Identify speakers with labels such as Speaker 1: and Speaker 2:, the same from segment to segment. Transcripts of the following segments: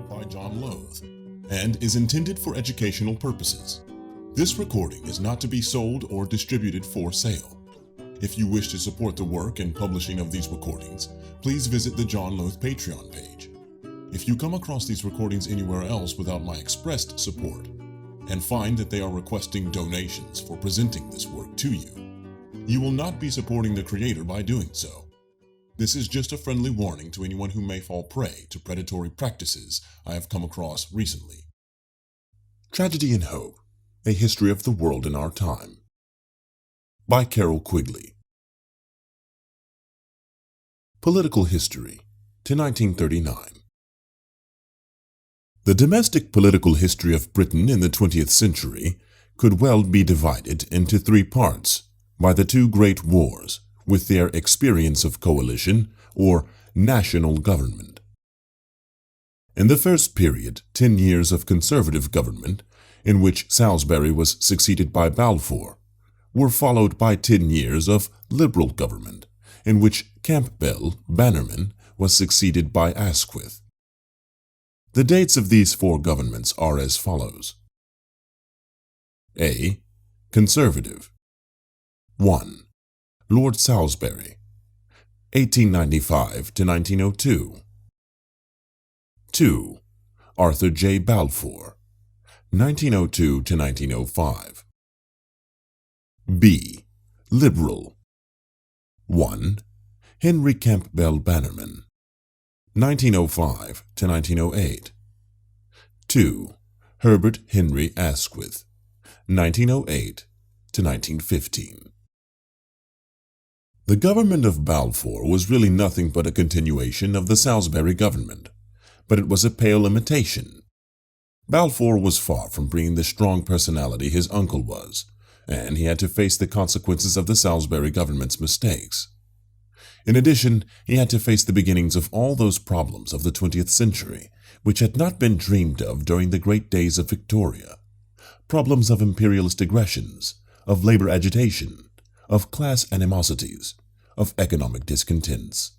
Speaker 1: by John Lothe and is intended for educational purposes. This recording is not to be sold or distributed for sale. If you wish to support the work and publishing of these recordings, please visit the John Lothe Patreon page. If you come across these recordings anywhere else without my expressed support, and find that they are requesting donations for presenting this work to you, you will not be supporting the creator by doing so. This is just a friendly warning to anyone who may fall prey to predatory practices I have come across recently. Tragedy and Hope: A History of the World in Our Time by Carroll Quigley. Political History to 1939. The domestic political history of Britain in the 20th century could well be divided into three parts by the two great wars with their experience of coalition or national government. In the first period, 10 years of conservative government, in which Salisbury was succeeded by Balfour, were followed by 10 years of liberal government, in which Campbell Bannerman was succeeded by Asquith. The dates of these four governments are as follows. A. Conservative. 1. Lord Salisbury, 1895 to 1902. 2. Arthur J. Balfour, 1902 to 1905. B. Liberal. 1. Henry Campbell Bannerman, 1905 to 1908. 2. Herbert Henry Asquith, 1908 to 1915. The government of Balfour was really nothing but a continuation of the Salisbury government, but it was a pale imitation. Balfour was far from bringing the strong personality his uncle was, and he had to face the consequences of the Salisbury government's mistakes. In addition, he had to face the beginnings of all those problems of the 20th century which had not been dreamed of during the great days of Victoria. Problems of imperialist aggressions, of labor agitation, of class animosities, of economic discontents.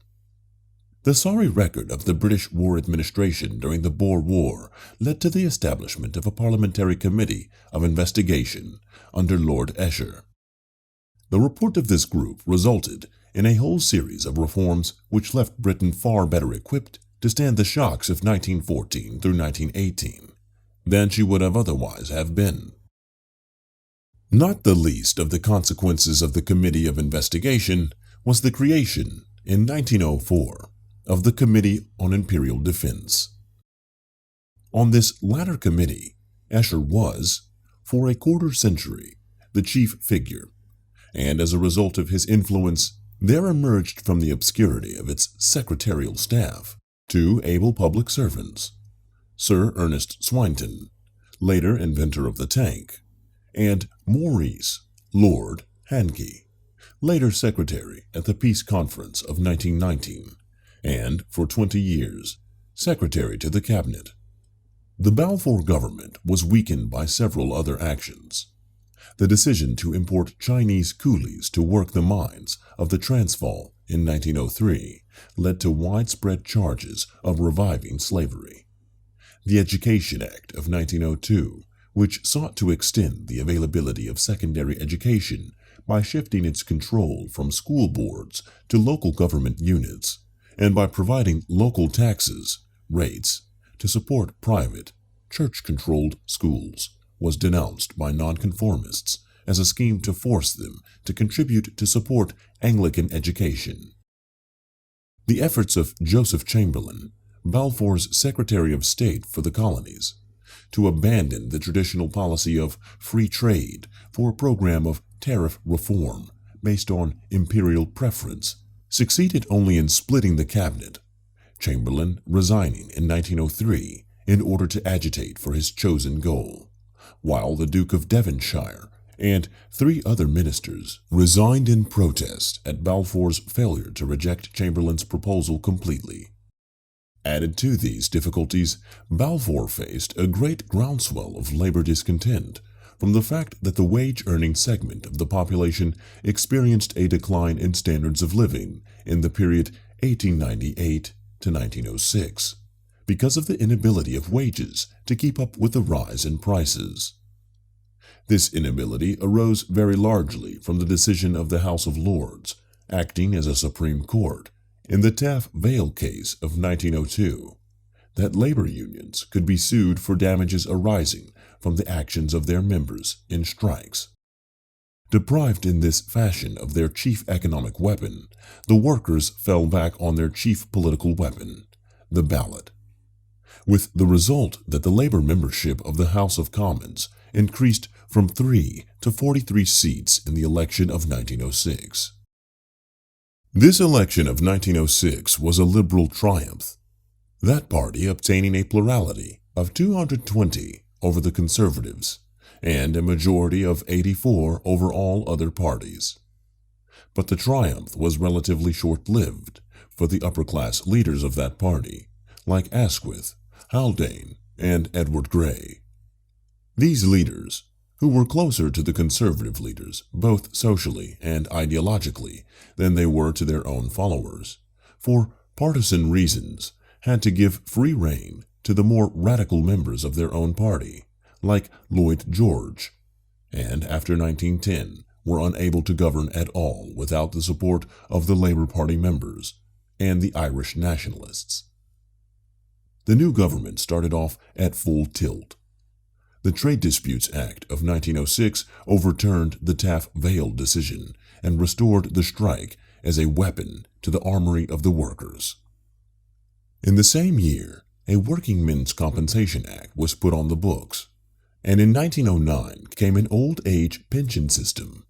Speaker 1: The sorry record of the British war administration during the Boer War led to the establishment of a parliamentary committee of investigation under Lord Esher. The report of this group resulted in a whole series of reforms which left Britain far better equipped to stand the shocks of 1914 through 1918 than she would have otherwise have been. Not the least of the consequences of the Committee of Investigation was the creation, in 1904, of the Committee on Imperial Defense. On this latter committee, Esher was, for a quarter century, the chief figure, and as a result of his influence, there emerged from the obscurity of its secretarial staff two able public servants, Sir Ernest Swinton, later inventor of the tank, and Maurice Lord Hankey, later secretary at the Peace Conference of 1919, and, for 20 years, secretary to the cabinet. The Balfour government was weakened by several other actions. The decision to import Chinese coolies to work the mines of the Transvaal in 1903 led to widespread charges of reviving slavery. The Education Act of 1902, which sought to extend the availability of secondary education by shifting its control from school boards to local government units, and by providing local taxes, rates, to support private, church-controlled schools, was denounced by nonconformists as a scheme to force them to contribute to support Anglican education. The efforts of Joseph Chamberlain, Balfour's Secretary of State for the Colonies, to abandon the traditional policy of free trade for a program of tariff reform based on imperial preference succeeded only in splitting the cabinet, Chamberlain resigning in 1903 in order to agitate for his chosen goal, while the Duke of Devonshire and 3 other ministers resigned in protest at Balfour's failure to reject Chamberlain's proposal completely. Added to these difficulties, Balfour faced a great groundswell of labor discontent from the fact that the wage-earning segment of the population experienced a decline in standards of living in the period 1898 to 1906, because of the inability of wages to keep up with the rise in prices. This inability arose very largely from the decision of the House of Lords, acting as a Supreme Court, in the Taff Vale case of 1902, that labor unions could be sued for damages arising from the actions of their members in strikes. Deprived in this fashion of their chief economic weapon, the workers fell back on their chief political weapon, the ballot, with the result that the labor membership of the House of Commons increased from 3 to 43 seats in the election of 1906. This election of 1906 was a liberal triumph, that party obtaining a plurality of 220 over the Conservatives and a majority of 84 over all other parties. But the triumph was relatively short-lived for the upper-class leaders of that party, like Asquith, Haldane, and Edward Grey. These leaders, who were closer to the conservative leaders, both socially and ideologically, than they were to their own followers, for partisan reasons, had to give free rein to the more radical members of their own party, like Lloyd George, and after 1910 were unable to govern at all without the support of the Labour Party members and the Irish nationalists. The new government started off at full tilt. The Trade Disputes Act of 1906 overturned the Taff Vale decision and restored the strike as a weapon to the armory of the workers. In the same year, a Working Men's Compensation Act was put on the books, and in 1909 came an old age pension system.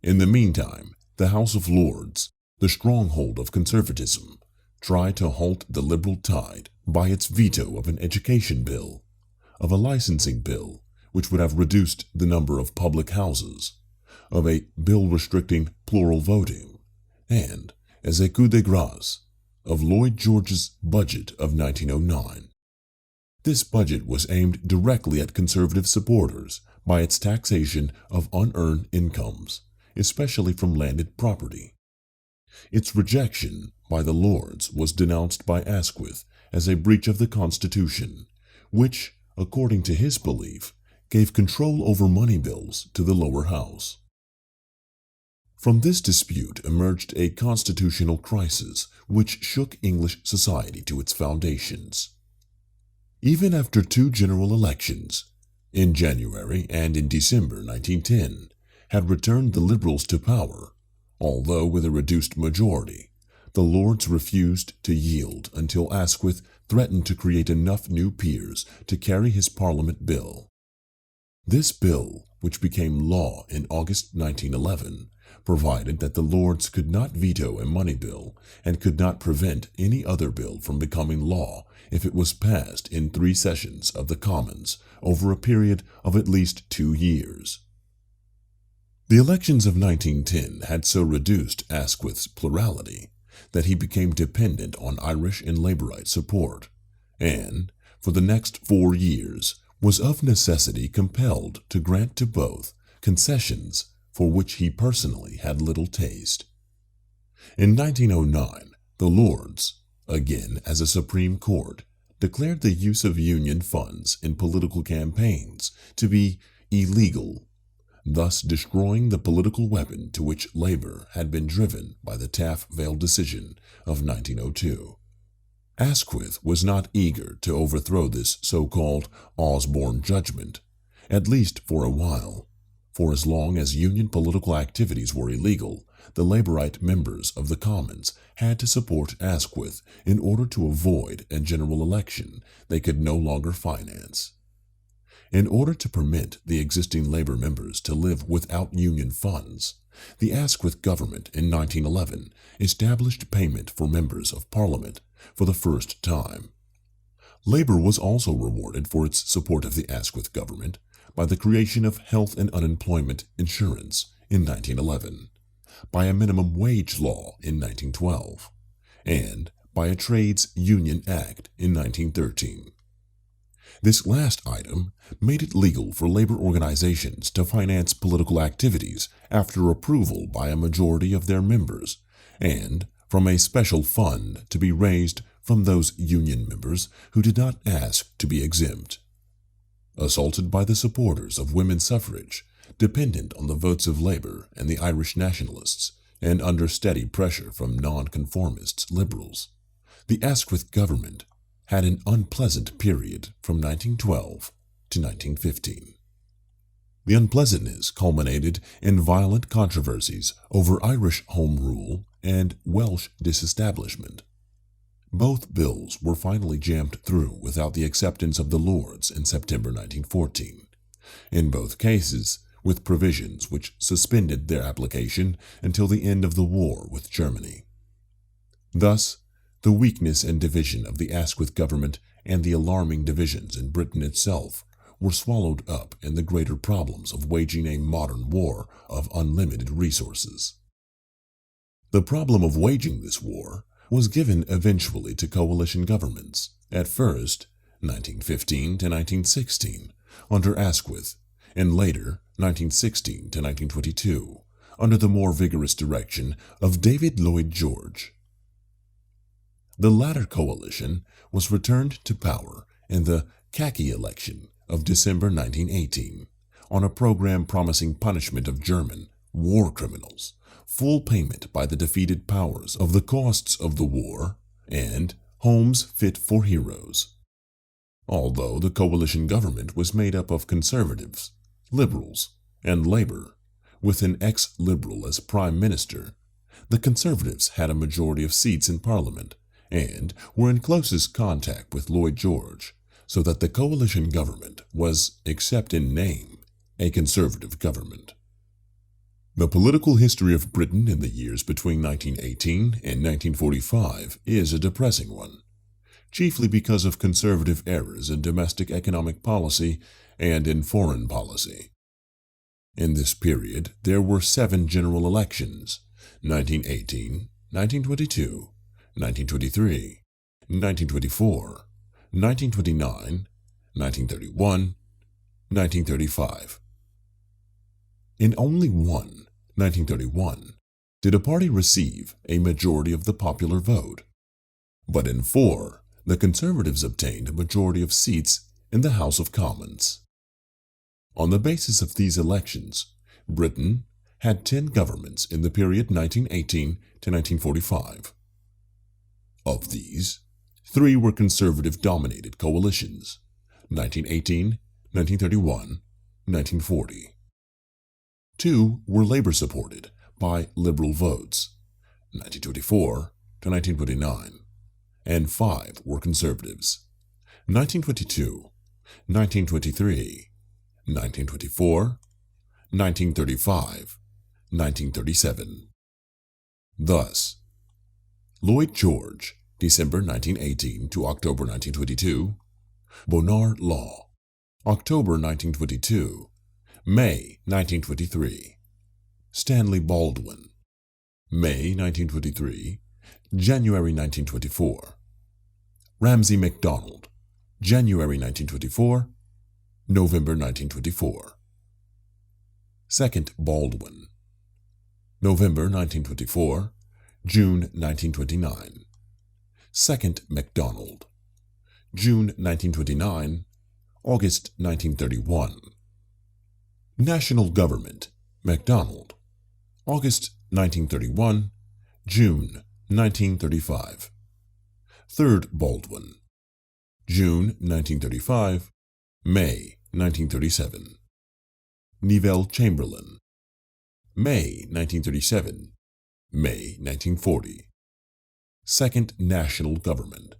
Speaker 1: In the meantime, the House of Lords, the stronghold of conservatism, tried to halt the liberal tide by its veto of an education bill, of a licensing bill which would have reduced the number of public houses, of a bill restricting plural voting, and, as a coup de grace, of Lloyd George's budget of 1909. This budget was aimed directly at conservative supporters by its taxation of unearned incomes, especially from landed property. Its rejection by the Lords was denounced by Asquith as a breach of the Constitution, which, according to his belief, gave control over money bills to the lower house. From this dispute emerged a constitutional crisis which shook English society to its foundations. Even after two general elections, in January and in December 1910, had returned the Liberals to power, although with a reduced majority, the Lords refused to yield until Asquith threatened to create enough new peers to carry his Parliament bill. This bill, which became law in August 1911, provided that the Lords could not veto a money bill and could not prevent any other bill from becoming law if it was passed in 3 sessions of the Commons over a period of at least 2 years. The elections of 1910 had so reduced Asquith's plurality that he became dependent on Irish and Labourite support, and, for the next 4 years, was of necessity compelled to grant to both concessions for which he personally had little taste. In 1909, the Lords, again as a Supreme Court, declared the use of union funds in political campaigns to be illegal, thus destroying the political weapon to which Labour had been driven by the Taff Vale decision of 1902. Asquith was not eager to overthrow this so-called Osborne judgment, at least for a while. For as long as union political activities were illegal, the Labourite members of the Commons had to support Asquith in order to avoid a general election they could no longer finance. In order to permit the existing Labour members to live without union funds, the Asquith government in 1911 established payment for members of Parliament for the first time. Labour was also rewarded for its support of the Asquith government by the creation of health and unemployment insurance in 1911, by a minimum wage law in 1912, and by a Trades Union Act in 1913. This last item made it legal for labor organizations to finance political activities after approval by a majority of their members, and from a special fund to be raised from those Union members who did not ask to be exempt. Assaulted by the supporters of women's suffrage, dependent on the votes of Labour and the Irish nationalists, and under steady pressure from nonconformist liberals, the Asquith government had an unpleasant period from 1912 to 1915. The unpleasantness culminated in violent controversies over Irish Home Rule and Welsh disestablishment. Both bills were finally jammed through without the acceptance of the Lords in September 1914, in both cases with provisions which suspended their application until the end of the war with Germany. Thus, the weakness and division of the Asquith government and the alarming divisions in Britain itself were swallowed up in the greater problems of waging a modern war of unlimited resources. The problem of waging this war was given eventually to coalition governments, at first 1915 to 1916 under Asquith, and later 1916 to 1922 under the more vigorous direction of David Lloyd George. The latter coalition was returned to power in the khaki election of December 1918 on a program promising punishment of German war criminals, full payment by the defeated powers of the costs of the war, and homes fit for heroes. Although the coalition government was made up of conservatives, liberals, and Labour, with an ex-liberal as prime minister, the conservatives had a majority of seats in Parliament and were in closest contact with Lloyd George, so that the coalition government was, except in name, a conservative government. The political history of Britain in the years between 1918 and 1945 is a depressing one, chiefly because of conservative errors in domestic economic policy and in foreign policy. In this period, there were 7 general elections: 1918, 1922, 1923, 1924, 1929, 1931, 1935. In only one, 1931, did a party receive a majority of the popular vote, but in 4, the Conservatives obtained a majority of seats in the House of Commons. On the basis of these elections, Britain had 10 governments in the period 1918 to 1945. Of these, 3 were conservative-dominated coalitions: 1918, 1931, 1940. 2 were Labour-supported by liberal votes, 1924 to 1929, and 5 were conservatives, 1922, 1923, 1924, 1935, 1937. Thus, Lloyd George, December 1918 to October 1922, Bonar Law, October 1922, May 1923, Stanley Baldwin, May 1923, January 1924, Ramsay MacDonald, January 1924, November 1924. Second Baldwin, November 1924, June 1929. Second MacDonald, June 1929, August 1931. National Government, MacDonald, August 1931, June 1935. Third Baldwin, June 1935, May 1937. Neville Chamberlain, May 1937, May 1940. Second National Government,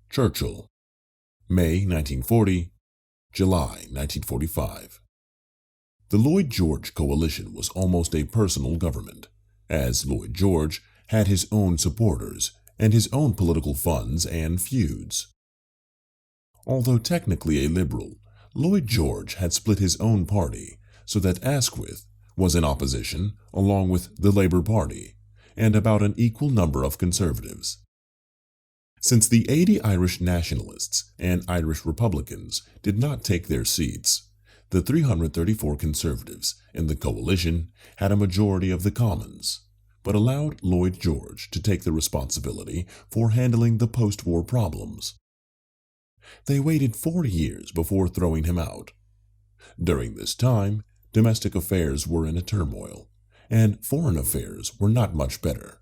Speaker 1: Churchill, May 1940, July 1945. The Lloyd George coalition was almost a personal government, as Lloyd George had his own supporters and his own political funds and feuds. Although technically a liberal, Lloyd George had split his own party so that Asquith was in opposition along with the Labour Party and about an equal number of conservatives. Since the 80 Irish nationalists and Irish Republicans did not take their seats, the 334 conservatives in the coalition had a majority of the Commons, but allowed Lloyd George to take the responsibility for handling the post-war problems. They waited 4 years before throwing him out. During this time, domestic affairs were in a turmoil, and foreign affairs were not much better.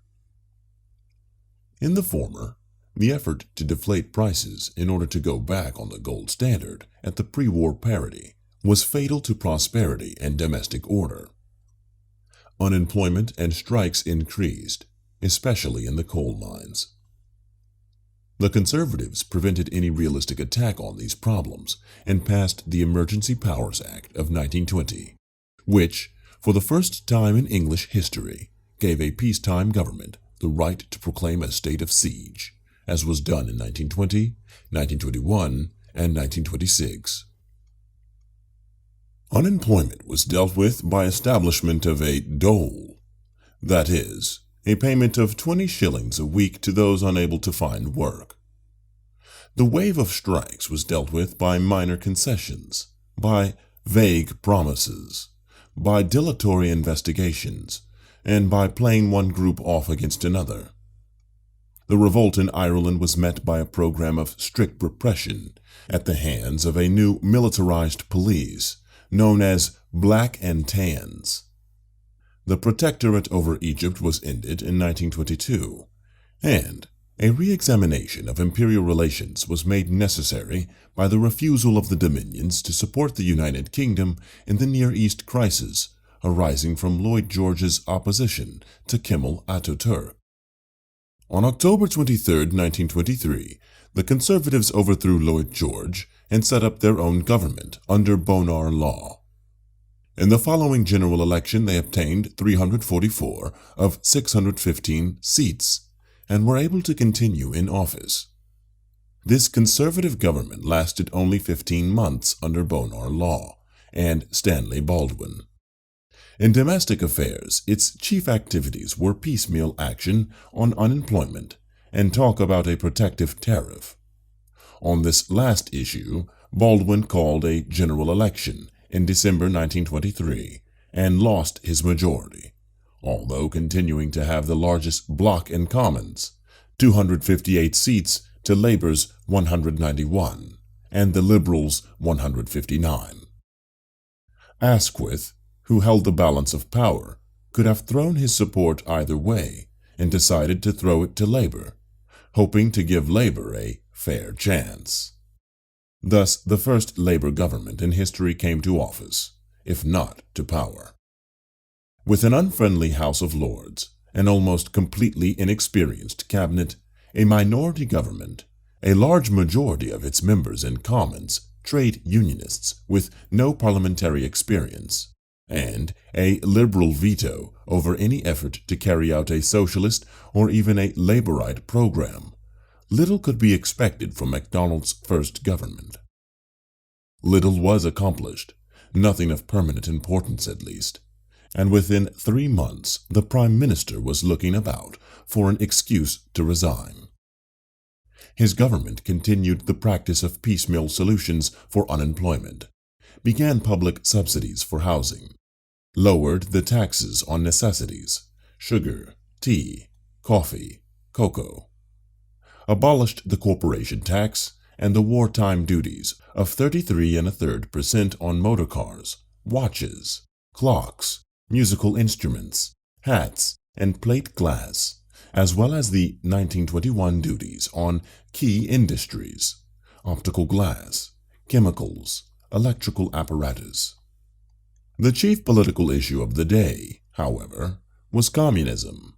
Speaker 1: In the former, the effort to deflate prices in order to go back on the gold standard at the pre-war parity was fatal to prosperity and domestic order. Unemployment and strikes increased, especially in the coal mines. The conservatives prevented any realistic attack on these problems and passed the Emergency Powers Act of 1920, which, for the first time in English history, gave a peacetime government the right to proclaim a state of siege, as was done in 1920, 1921, and 1926. Unemployment was dealt with by establishment of a dole, that is, a payment of 20 shillings a week to those unable to find work. The wave of strikes was dealt with by minor concessions, by vague promises, by dilatory investigations, and by playing one group off against another. The revolt in Ireland was met by a program of strict repression at the hands of a new militarized police known as Black and Tans. The protectorate over Egypt was ended in 1922, and a re-examination of imperial relations was made necessary by the refusal of the Dominions to support the United Kingdom in the Near East crisis arising from Lloyd George's opposition to Kemal Ataturk. On October 23, 1923, the Conservatives overthrew Lloyd George and set up their own government under Bonar Law. In the following general election, they obtained 344 of 615 seats and were able to continue in office. This conservative government lasted only 15 months under Bonar Law and Stanley Baldwin. In domestic affairs, its chief activities were piecemeal action on unemployment and talk about a protective tariff. On this last issue, Baldwin called a general election in December 1923 and lost his majority, although continuing to have the largest bloc in Commons, 258 seats to Labour's 191, and the Liberals' 159. Asquith, who held the balance of power, could have thrown his support either way and decided to throw it to Labour, hoping to give Labour a fair chance. Thus, the first Labour government in history came to office, if not to power. With an unfriendly House of Lords, an almost completely inexperienced cabinet, a minority government, a large majority of its members in Commons, trade unionists with no parliamentary experience, and a liberal veto over any effort to carry out a socialist or even a Labourite program, little could be expected from MacDonald's first government. Little was accomplished, nothing of permanent importance at least, and within 3 months the Prime Minister was looking about for an excuse to resign. His government continued the practice of piecemeal solutions for unemployment, began public subsidies for housing, lowered the taxes on necessities, sugar, tea, coffee, cocoa, abolished the corporation tax and the wartime duties of 33.33% on motor cars, watches, clocks, musical instruments, hats, and plate glass, as well as the 1921 duties on key industries, optical glass, chemicals, electrical apparatus. The chief political issue of the day, however, was communism.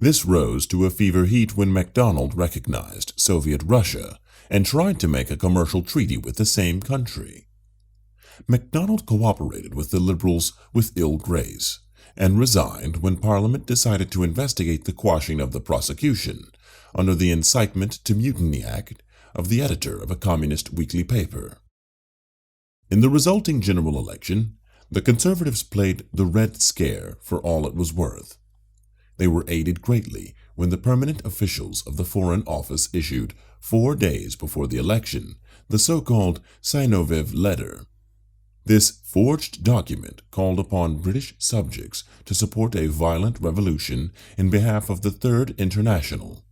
Speaker 1: This rose to a fever heat when MacDonald recognized Soviet Russia and tried to make a commercial treaty with the same country. MacDonald cooperated with the Liberals with ill grace and resigned when Parliament decided to investigate the quashing of the prosecution under the Incitement to Mutiny Act of the editor of a communist weekly paper. In the resulting general election, the Conservatives played the Red Scare for all it was worth. They were aided greatly when the permanent officials of the Foreign Office issued, 4 days before the election, the so-called Synoviev letter. This forged document called upon British subjects to support a violent revolution in behalf of the Third International.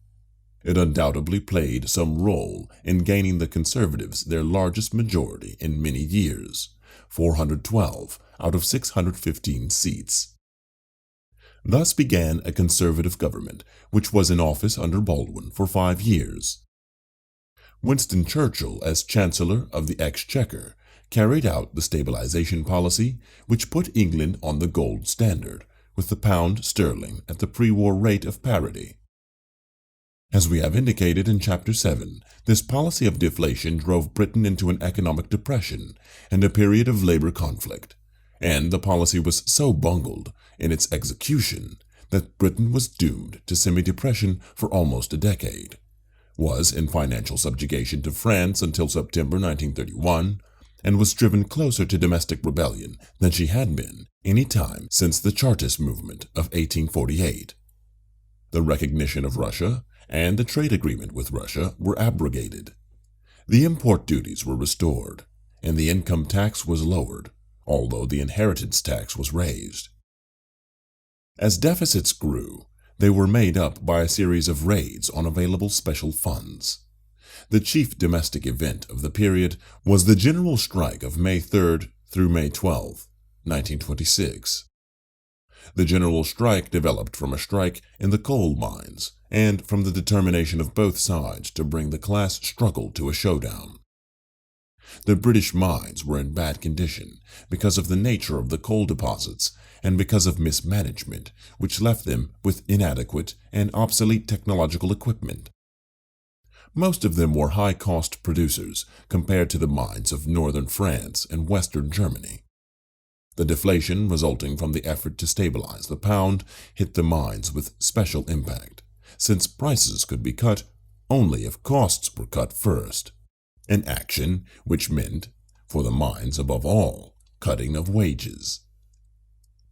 Speaker 1: It undoubtedly played some role in gaining the Conservatives their largest majority in many years, 412 out of 615 seats. Thus began a conservative government which was in office under Baldwin for 5 years. Winston Churchill, as Chancellor of the Exchequer, carried out the stabilization policy which put England on the gold standard, with the pound sterling at the pre-war rate of parity. As we have indicated in Chapter 7, this policy of deflation drove Britain into an economic depression and a period of labor conflict, and the policy was so bungled in its execution that Britain was doomed to semi-depression for almost a decade, was in financial subjugation to France until September 1931, and was driven closer to domestic rebellion than she had been any time since the Chartist movement of 1848. The recognition of Russia and the trade agreement with Russia were abrogated. The import duties were restored, and the income tax was lowered, although the inheritance tax was raised. As deficits grew, they were made up by a series of raids on available special funds. The chief domestic event of the period was the general strike of May 3rd through May 12th, 1926. The general strike developed from a strike in the coal mines and from the determination of both sides to bring the class struggle to a showdown. The British mines were in bad condition because of the nature of the coal deposits and because of mismanagement, which left them with inadequate and obsolete technological equipment. Most of them were high-cost producers compared to the mines of northern France and western Germany. The deflation resulting from the effort to stabilize the pound hit the mines with special impact, since prices could be cut only if costs were cut first, an action which meant, for the mines above all, cutting of wages.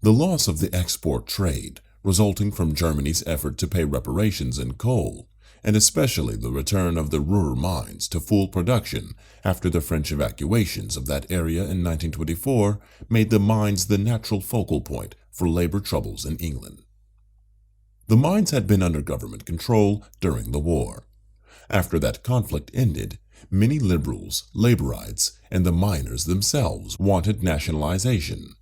Speaker 1: The loss of the export trade resulting from Germany's effort to pay reparations in coal, and especially the return of the Ruhr mines to full production after the French evacuations of that area in 1924, made the mines the natural focal point for labor troubles in England. The mines had been under government control during the war. After that conflict ended, many liberals, laborites, and the miners themselves wanted nationalization.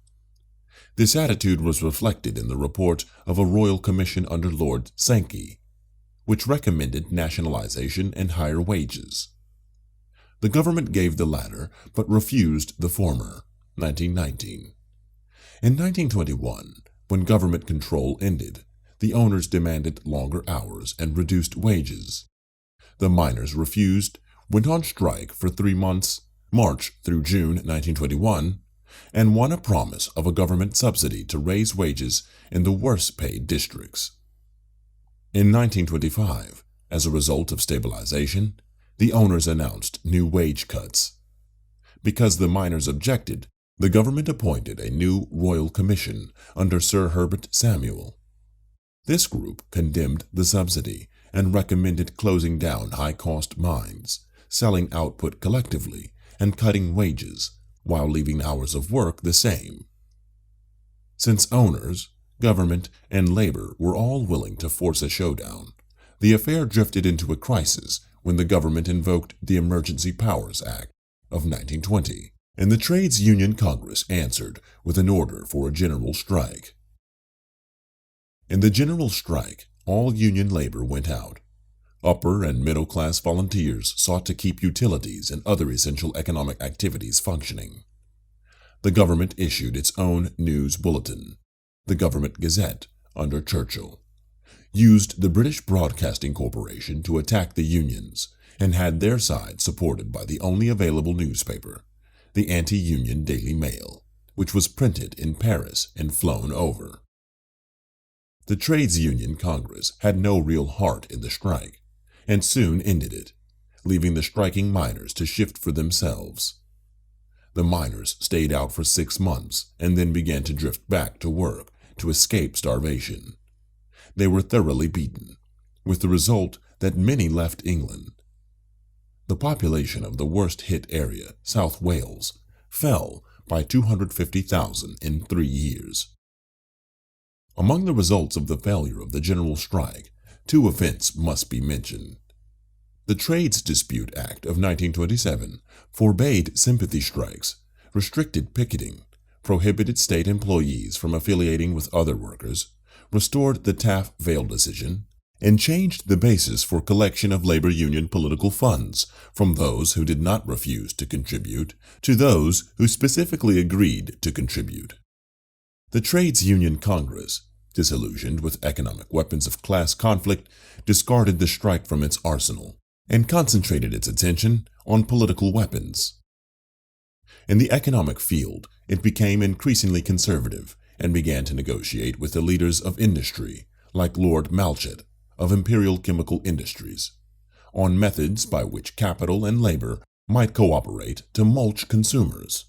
Speaker 1: This attitude was reflected in the report of a royal commission under Lord Sankey, which recommended nationalization and higher wages. The government gave the latter, but refused the former, 1919. In 1921, when government control ended, the owners demanded longer hours and reduced wages. The miners refused, went on strike for 3 months, March through June 1921, and won a promise of a government subsidy to raise wages in the worst-paid districts. In 1925, as a result of stabilization, the owners announced new wage cuts. Because the miners objected, the government appointed a new royal commission under Sir Herbert Samuel. This group condemned the subsidy and recommended closing down high-cost mines, selling output collectively, and cutting wages, while leaving hours of work the same. Since owners, government, and labor were all willing to force a showdown, the affair drifted into a crisis when the government invoked the Emergency Powers Act of 1920, and the Trades Union Congress answered with an order for a general strike. In the general strike, all union labor went out. Upper and middle-class volunteers sought to keep utilities and other essential economic activities functioning. The government issued its own news bulletin, the Government Gazette, under Churchill, used the British Broadcasting Corporation to attack the unions, and had their side supported by the only available newspaper, the anti-union Daily Mail, which was printed in Paris and flown over. The Trades Union Congress had no real heart in the strike, and soon ended it, leaving the striking miners to shift for themselves. The miners stayed out for 6 months and then began to drift back to work to escape starvation. They were thoroughly beaten, with the result that many left England. The population of the worst-hit area, South Wales, fell by 250,000 in 3 years. Among the results of the failure of the general strike, 2 events must be mentioned. The Trades Dispute Act of 1927 forbade sympathy strikes, restricted picketing, prohibited state employees from affiliating with other workers, restored the Taft-Vail decision, and changed the basis for collection of labor union political funds from those who did not refuse to contribute to those who specifically agreed to contribute. The Trades Union Congress, disillusioned with economic weapons of class conflict, discarded the strike from its arsenal and concentrated its attention on political weapons. In the economic field, it became increasingly conservative and began to negotiate with the leaders of industry, like Lord Malchet of Imperial Chemical Industries, on methods by which capital and labor might cooperate to mulch consumers.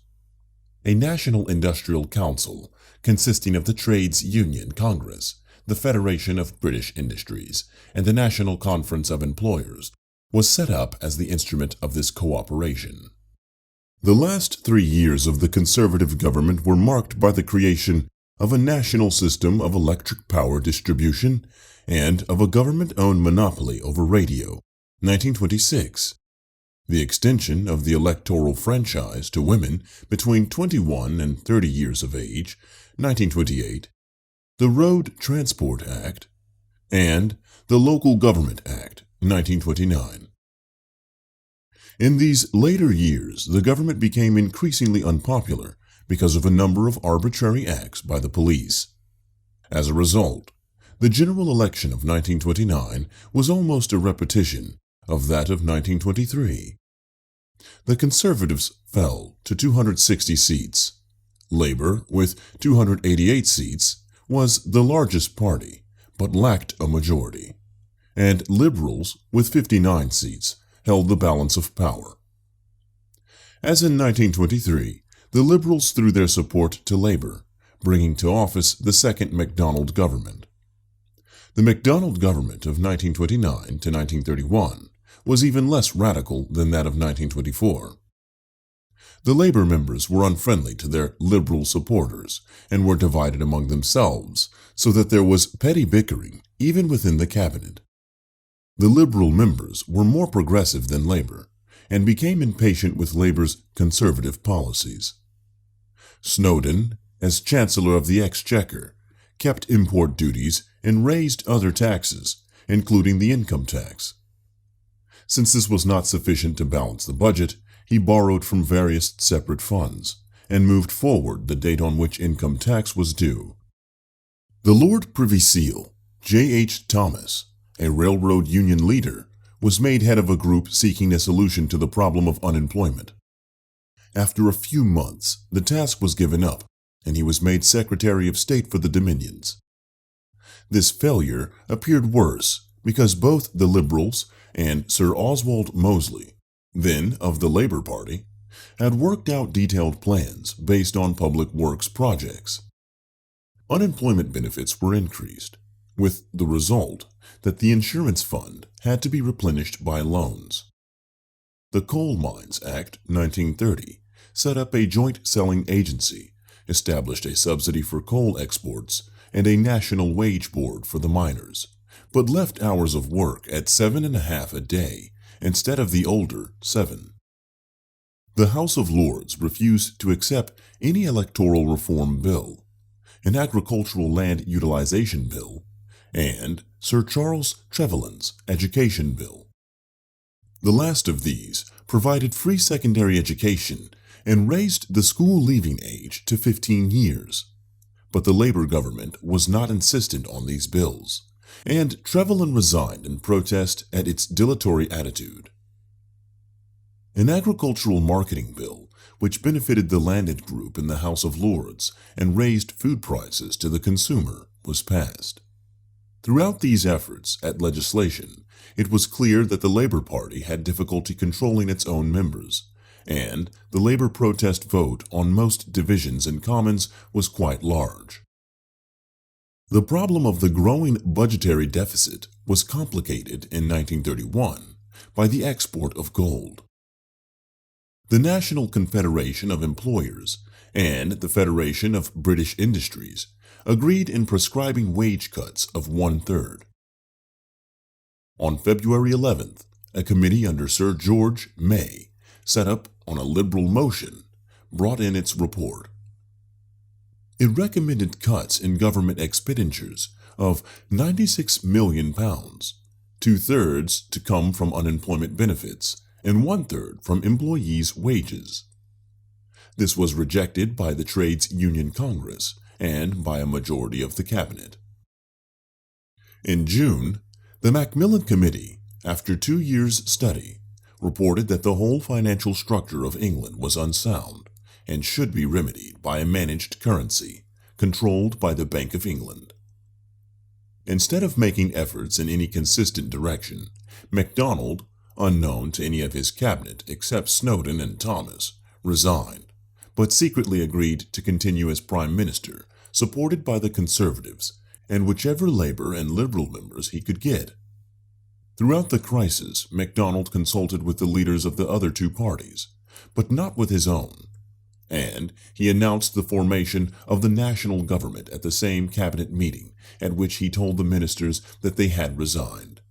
Speaker 1: A National Industrial Council, consisting of the Trades Union Congress, the Federation of British Industries, and the National Conference of Employers, was set up as the instrument of this cooperation. The last 3 years of the conservative government were marked by the creation of a national system of electric power distribution and of a government-owned monopoly over radio, 1926, the extension of the electoral franchise to women between 21 and 30 years of age, 1928, the Road Transport Act, and the Local Government Act, 1929. In these later years, the government became increasingly unpopular because of a number of arbitrary acts by the police. As a result, the general election of 1929 was almost a repetition of that of 1923. The Conservatives fell to 260 seats. Labor, with 288 seats, was the largest party, but lacked a majority. And Liberals, with 59 seats, held the balance of power. As in 1923, the Liberals threw their support to Labor, bringing to office the second MacDonald government. The MacDonald government of 1929 to 1931 was even less radical than that of 1924. The Labor members were unfriendly to their Liberal supporters and were divided among themselves, so that there was petty bickering even within the cabinet. The Liberal members were more progressive than Labor and became impatient with Labor's conservative policies. Snowden, as Chancellor of the Exchequer, kept import duties and raised other taxes, including the income tax. Since this was not sufficient to balance the budget, he borrowed from various separate funds and moved forward the date on which income tax was due. The Lord Privy Seal, J.H. Thomas, a railroad union leader, was made head of a group seeking a solution to the problem of unemployment. After a few months, the task was given up, and he was made Secretary of State for the Dominions. This failure appeared worse because both the Liberals and Sir Oswald Mosley, then of the Labour Party, had worked out detailed plans based on public works projects. Unemployment benefits were increased, with the result that the insurance fund had to be replenished by loans. The Coal Mines Act 1930 set up a joint selling agency, established a subsidy for coal exports, and a national wage board for the miners, but left hours of work at 7.5 a day instead of the older 7. The House of Lords refused to accept any electoral reform bill, an agricultural land utilization bill, and Sir Charles Trevelyan's education bill. The last of these provided free secondary education and raised the school leaving age to 15 years. But the Labour government was not insistent on these bills, and Trevelyan resigned in protest at its dilatory attitude. An agricultural marketing bill, which benefited the landed group in the House of Lords and raised food prices to the consumer, was passed. Throughout these efforts at legislation, it was clear that the Labour Party had difficulty controlling its own members, and the Labour protest vote on most divisions in Commons was quite large. The problem of the growing budgetary deficit was complicated in 1931 by the export of gold. The National Confederation of Employers and the Federation of British Industries agreed in prescribing wage cuts of 1/3. On February 11th, a committee under Sir George May, set up on a Liberal motion, brought in its report. It recommended cuts in government expenditures of £96 million, 2/3 to come from unemployment benefits and 1/3 from employees' wages. This was rejected by the Trades Union Congress and by a majority of the cabinet. In June, the Macmillan Committee, after 2 years' study, reported that the whole financial structure of England was unsound and should be remedied by a managed currency controlled by the Bank of England. Instead of making efforts in any consistent direction, MacDonald, unknown to any of his cabinet except Snowdon and Thomas, resigned, but secretly agreed to continue as Prime Minister, supported by the Conservatives and whichever Labour and Liberal members he could get. Throughout the crisis, MacDonald consulted with the leaders of the other two parties, but not with his own, and he announced the formation of the national government at the same cabinet meeting at which he told the ministers that they had resigned.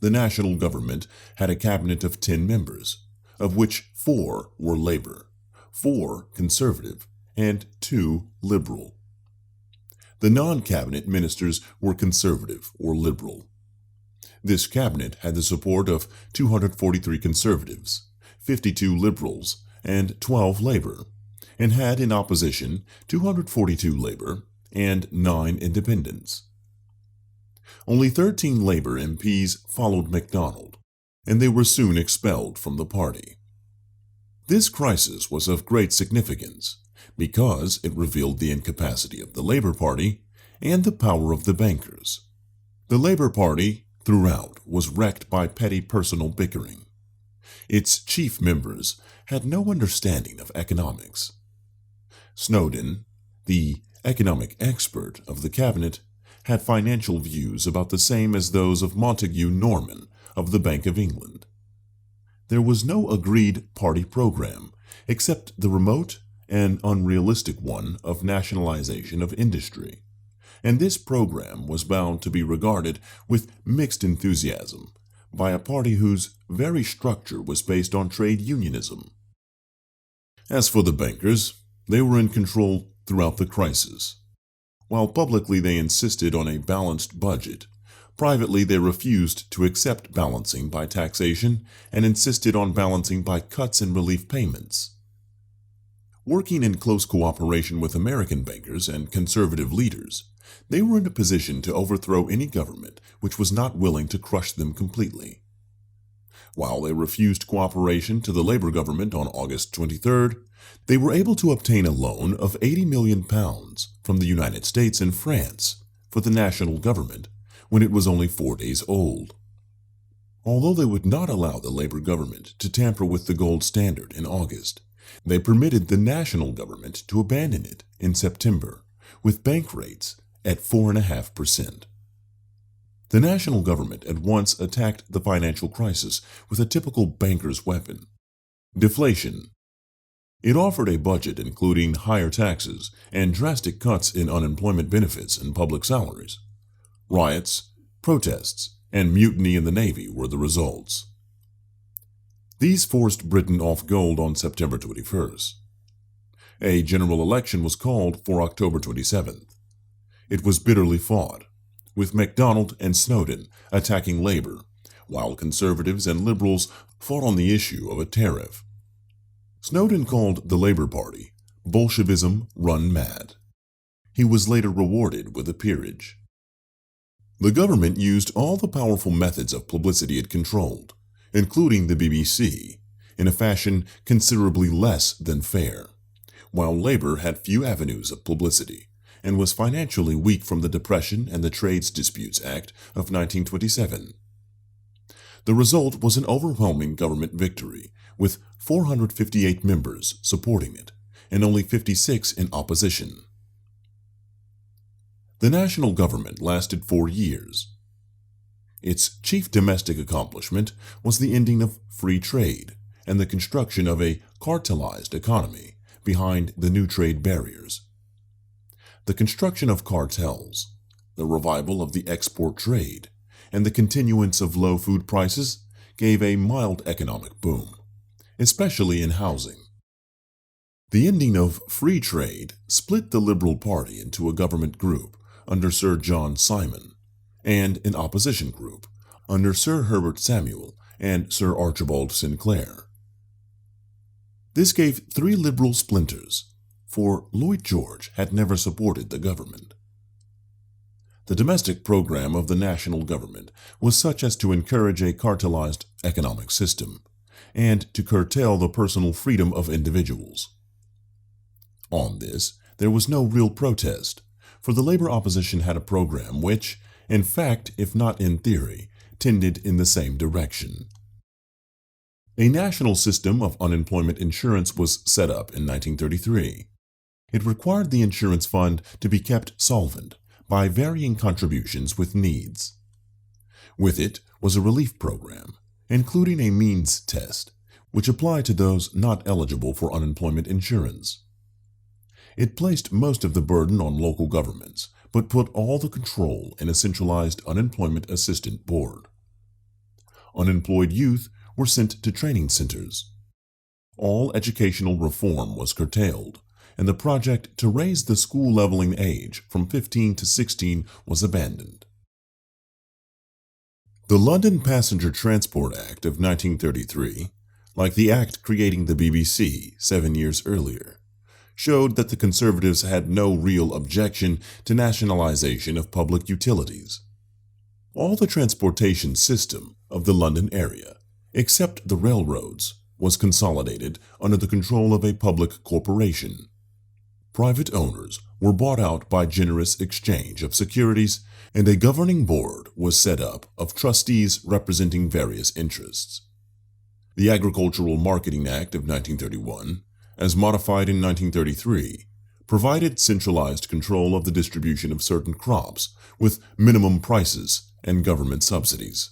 Speaker 1: The national government had a cabinet of 10 members, of which 4 were Labour, 4 Conservative, and 2 Liberal. The non-cabinet ministers were Conservative or Liberal. This cabinet had the support of 243 Conservatives, 52 Liberals, and 12 Labour, and had in opposition 242 Labour and 9 Independents. Only 13 Labour MPs followed MacDonald, and they were soon expelled from the party. This crisis was of great significance because it revealed the incapacity of the Labour Party and the power of the bankers. The Labour Party throughout was wrecked by petty personal bickering. Its chief members had no understanding of economics. Snowdon, the economic expert of the cabinet, had financial views about the same as those of Montague Norman of the Bank of England. There was no agreed party program except the remote and unrealistic one of nationalization of industry, and this program was bound to be regarded with mixed enthusiasm by a party whose very structure was based on trade unionism. As for the bankers, they were in control throughout the crisis. While publicly they insisted on a balanced budget, privately they refused to accept balancing by taxation and insisted on balancing by cuts and relief payments. Working in close cooperation with American bankers and conservative leaders, they were in a position to overthrow any government which was not willing to crush them completely. While they refused cooperation to the Labour government on August 23rd, they were able to obtain a loan of £80 million from the United States and France for the national government when it was only 4 days old. Although they would not allow the Labour government to tamper with the gold standard in August, they permitted the national government to abandon it in September, with bank rates at 4.5%. The national government at once attacked the financial crisis with a typical banker's weapon: deflation. It offered a budget including higher taxes and drastic cuts in unemployment benefits and public salaries. Riots, protests, and mutiny in the Navy were the results. These forced Britain off gold on September 21st. A general election was called for October 27th. It was bitterly fought, with MacDonald and Snowdon attacking Labour, while Conservatives and Liberals fought on the issue of a tariff. Snowdon called the Labour Party Bolshevism run mad. He was later rewarded with a peerage. The government used all the powerful methods of publicity it controlled, including the BBC, in a fashion considerably less than fair, while Labour had few avenues of publicity and was financially weak from the Depression and the Trades Disputes Act of 1927. The result was an overwhelming government victory, with 458 members supporting it and only 56 in opposition. The national government lasted 4 years. Its chief domestic accomplishment was the ending of free trade and the construction of a cartelized economy behind the new trade barriers. The construction of cartels, the revival of the export trade, and the continuance of low food prices gave a mild economic boom, especially in housing. The ending of free trade split the Liberal Party into a government group under Sir John Simon and an opposition group under Sir Herbert Samuel and Sir Archibald Sinclair. This gave three liberal splinters, for Lloyd George had never supported the government. The domestic program of the national government was such as to encourage a cartelized economic system and to curtail the personal freedom of individuals. On this, there was no real protest, for the labor opposition had a program which, in fact, if not in theory, tended in the same direction. A national system of unemployment insurance was set up in 1933. It required the insurance fund to be kept solvent by varying contributions with needs. With it was a relief program, including a means test, which applied to those not eligible for unemployment insurance. It placed most of the burden on local governments, but put all the control in a centralized unemployment assistant board. Unemployed youth were sent to training centers. All educational reform was curtailed, and the project to raise the school leveling age from 15 to 16 was abandoned. The London Passenger Transport Act of 1933, like the act creating the BBC 7 years earlier, showed that the Conservatives had no real objection to nationalization of public utilities. All the transportation system of the London area, except the railroads, was consolidated under the control of a public corporation. Private owners were bought out by generous exchange of securities, and a governing board was set up of trustees representing various interests. The Agricultural Marketing Act of 1931, as modified in 1933, provided centralized control of the distribution of certain crops with minimum prices and government subsidies.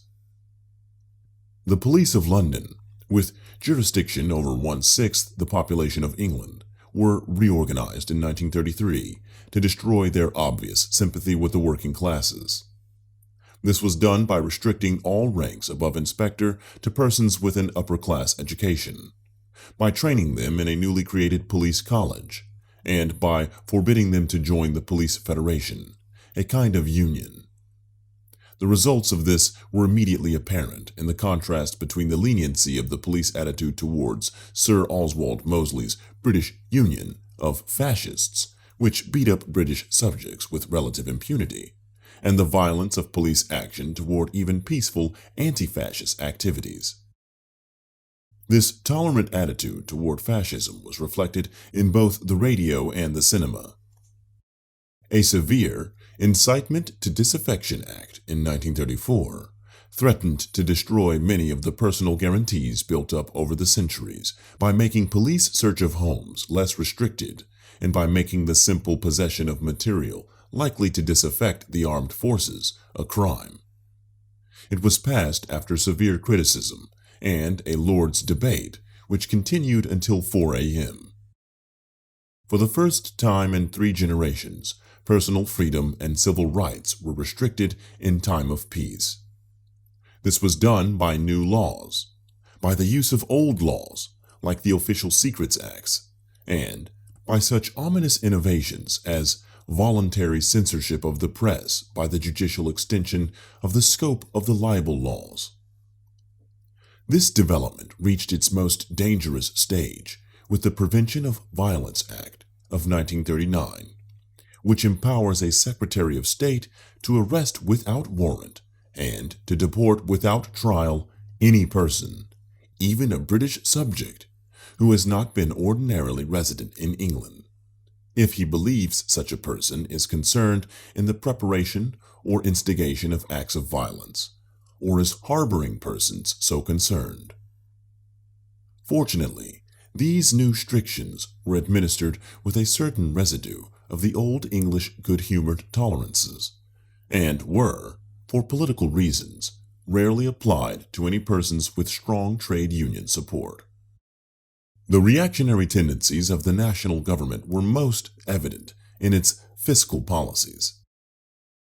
Speaker 1: The police of London, with jurisdiction over 1/6 the population of England, were reorganized in 1933 to destroy their obvious sympathy with the working classes. This was done by restricting all ranks above inspector to persons with an upper-class education, by training them in a newly created police college, and by forbidding them to join the police federation, a kind of union. The results of this were immediately apparent in the contrast between the leniency of the police attitude towards Sir Oswald Mosley's British Union of Fascists, which beat up British subjects with relative impunity, and the violence of police action toward even peaceful anti-fascist activities. This tolerant attitude toward fascism was reflected in both the radio and the cinema. A severe Incitement to Disaffection Act in 1934 threatened to destroy many of the personal guarantees built up over the centuries by making police search of homes less restricted and by making the simple possession of material likely to disaffect the armed forces a crime. It was passed after severe criticism and a Lord's debate, which continued until 4 a.m. For the first time in 3 generations, personal freedom and civil rights were restricted in time of peace. This was done by new laws, by the use of old laws, like the Official Secrets Acts, and by such ominous innovations as voluntary censorship of the press by the judicial extension of the scope of the libel laws. This development reached its most dangerous stage with the Prevention of Violence Act of 1939, which empowers a Secretary of State to arrest without warrant and to deport without trial any person, even a British subject, who has not been ordinarily resident in England, if he believes such a person is concerned in the preparation or instigation of acts of violence, or is harboring persons so concerned. Fortunately, these new strictures were administered with a certain residue of the old English good-humored tolerances, and were, for political reasons, rarely applied to any persons with strong trade union support. The reactionary tendencies of the national government were most evident in its fiscal policies.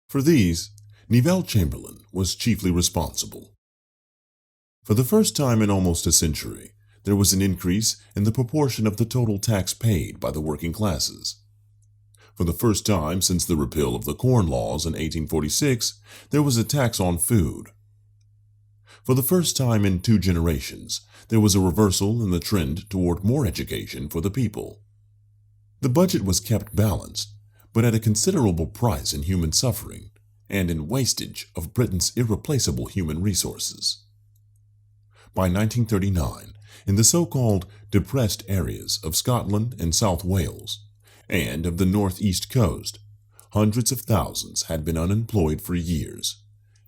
Speaker 1: For these, Neville Chamberlain was chiefly responsible. For the first time in almost a century, there was an increase in the proportion of the total tax paid by the working classes. For the first time since the repeal of the Corn Laws in 1846, there was a tax on food. For the first time in 2 generations, there was a reversal in the trend toward more education for the people. The budget was kept balanced, but at a considerable price in human suffering and in wastage of Britain's irreplaceable human resources. By 1939, in the so-called depressed areas of Scotland and South Wales, and of the northeast coast, hundreds of thousands had been unemployed for years,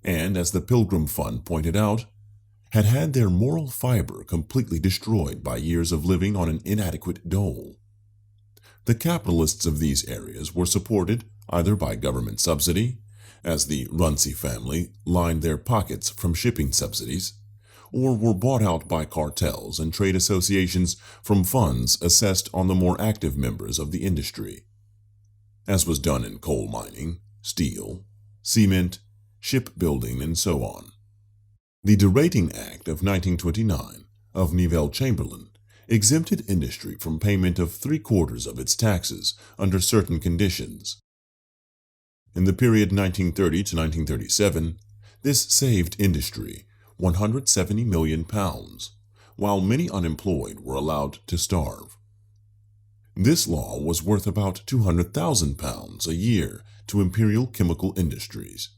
Speaker 1: and, as the Pilgrim Fund pointed out, had had their moral fiber completely destroyed by years of living on an inadequate dole. The capitalists of these areas were supported either by government subsidy, as the Runcie family lined their pockets from shipping subsidies, or were bought out by cartels and trade associations from funds assessed on the more active members of the industry, as was done in coal mining, steel, cement, shipbuilding, and so on. The Derating Act of 1929 of Neville Chamberlain exempted industry from payment of 3/4 of its taxes under certain conditions. In the period 1930 to 1937, this saved industry £170 million, while many unemployed were allowed to starve. This law was worth about £200,000 a year to Imperial Chemical Industries.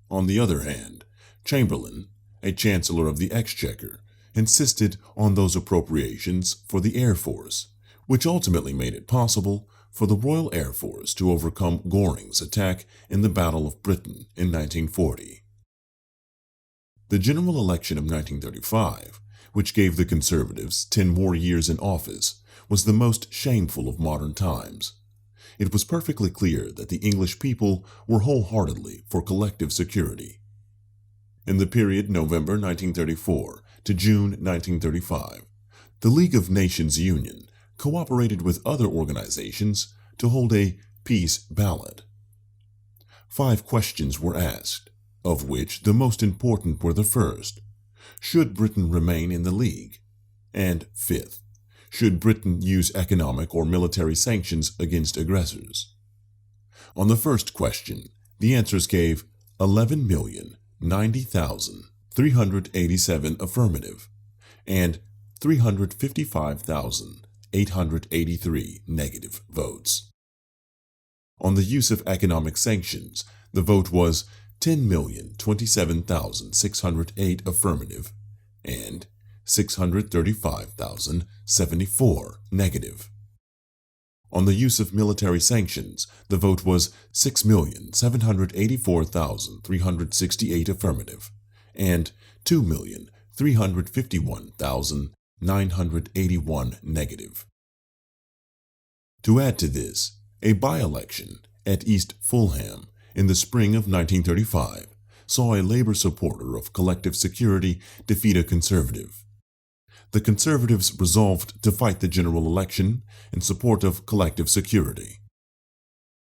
Speaker 1: On the other hand, Chamberlain, a Chancellor of the Exchequer, insisted on those appropriations for the Air Force, which ultimately made it possible for the Royal Air Force to overcome Goring's attack in the Battle of Britain in 1940. The general election of 1935, which gave the Conservatives 10 more years in office, was the most shameful of modern times. It was perfectly clear that the English people were wholeheartedly for collective security. In the period November 1934 to June 1935, the League of Nations Union cooperated with other organizations to hold a peace ballot. 5 questions were asked, of which the most important were the first: should Britain remain in the League? And 5th, should Britain use economic or military sanctions against aggressors? On the first question, the answers gave 11,090,387 affirmative and 355,883 negative votes. On the use of economic sanctions, the vote was 10,027,608 affirmative and 635,074 negative. On the use of military sanctions, the vote was 6,784,368 affirmative and 2,351,981 negative. To add to this, a by-election at East Fulham in the spring of 1935 saw a Labor supporter of collective security defeat a Conservative. The Conservatives resolved to fight the general election in support of collective security.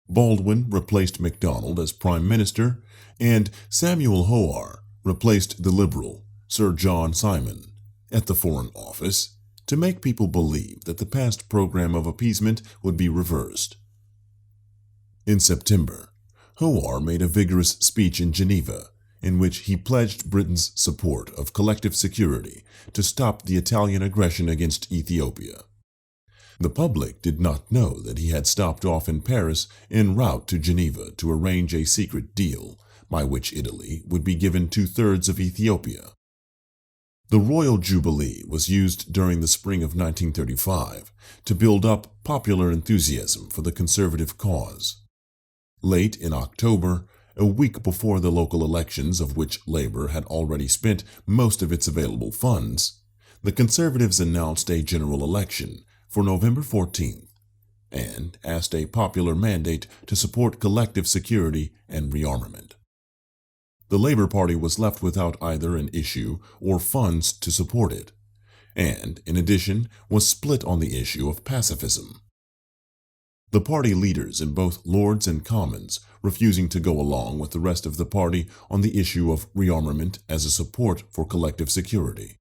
Speaker 1: Baldwin replaced MacDonald as Prime Minister, and Samuel Howard replaced the Liberal, Sir John Simon, at the Foreign Office to make people believe that the past program of appeasement would be reversed. In September, Howard made a vigorous speech in Geneva in which he pledged Britain's support of collective security to stop the Italian aggression against Ethiopia. The public did not know that he had stopped off in Paris en route to Geneva to arrange a secret deal by which Italy would be given 2/3 of Ethiopia. The Royal Jubilee was used during the spring of 1935 to build up popular enthusiasm for the conservative cause. Late in October, a week before the local elections of which Labour had already spent most of its available funds, the Conservatives announced a general election for November 14th and asked a popular mandate to support collective security and rearmament. The Labour Party was left without either an issue or funds to support it, and, in addition, was split on the issue of pacifism. The party leaders in both Lords and Commons refusing to go along with the rest of the party on the issue of rearmament as a support for collective security.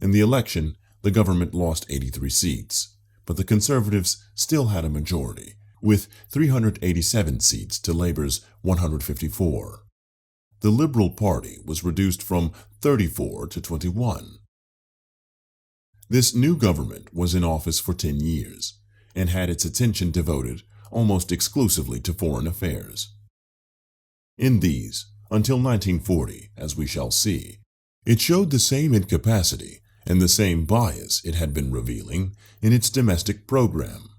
Speaker 1: In the election, the government lost 83 seats, but the Conservatives still had a majority, with 387 seats to Labour's 154. The Liberal Party was reduced from 34 to 21. This new government was in office for 10 years, and had its attention devoted almost exclusively to foreign affairs. In these, until 1940, as we shall see, it showed the same incapacity and the same bias it had been revealing in its domestic program.